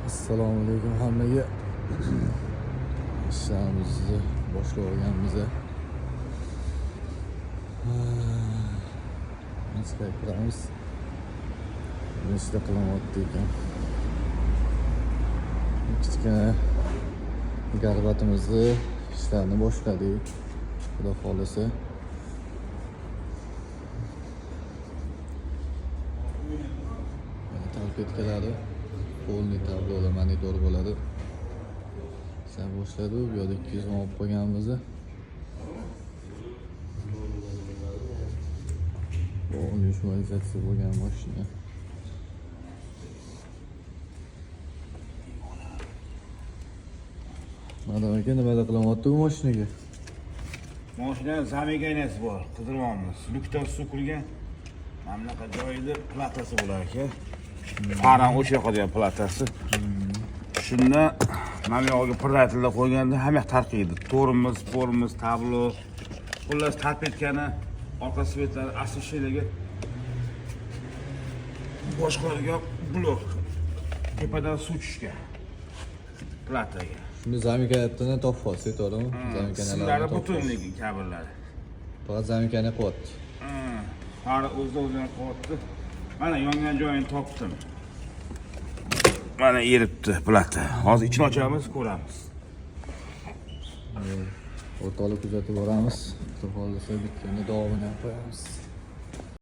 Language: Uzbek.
Assalomu alaykum hammaga. Ishlarimizni boshlab olganmiz. Nechta qilamiz? Nechta qilyapti ekan. Kichkina garbatimizni ishlarni boshladik. Xudo xolisa. Tarketkalari polni tablolar monitor bo'ladi. Sen boshladi, bu yerda 200 olib qo'yganmiz. Bu visualizatsiya bo'lgan mashina. Madam aka nimalar qilyapti bu mashinaga? Mashina zamigaynasi bor, qidirmoqmiz. Lukdan suv kirgan. Mana bunaqa joyida platasi bo'lar ekan. Paran o'sha yoqda platasi. Shunda mana bu yerga pirratlar qo'yganda hamma tarqiydi. To'rimiz, porimiz, tablo, xullas tarpetkani, orqa svetlari asl sheylarga boshqalarga blok. Tepadan suv tushgan. Plataga. Shunda zamikayaptini topib to'g'rimi? Zamikanalar butunligi kabellar. Faqat zamikani qilyapti. Hali o'zini qilyapti. Mana yongan joyini topdim. Mana eribdi plata. Hozir ichini ochamiz, ko'ramiz. O'rtoqlik kuzatib boramiz. Xudo xolisa bitganda davomini ham qo'yamiz.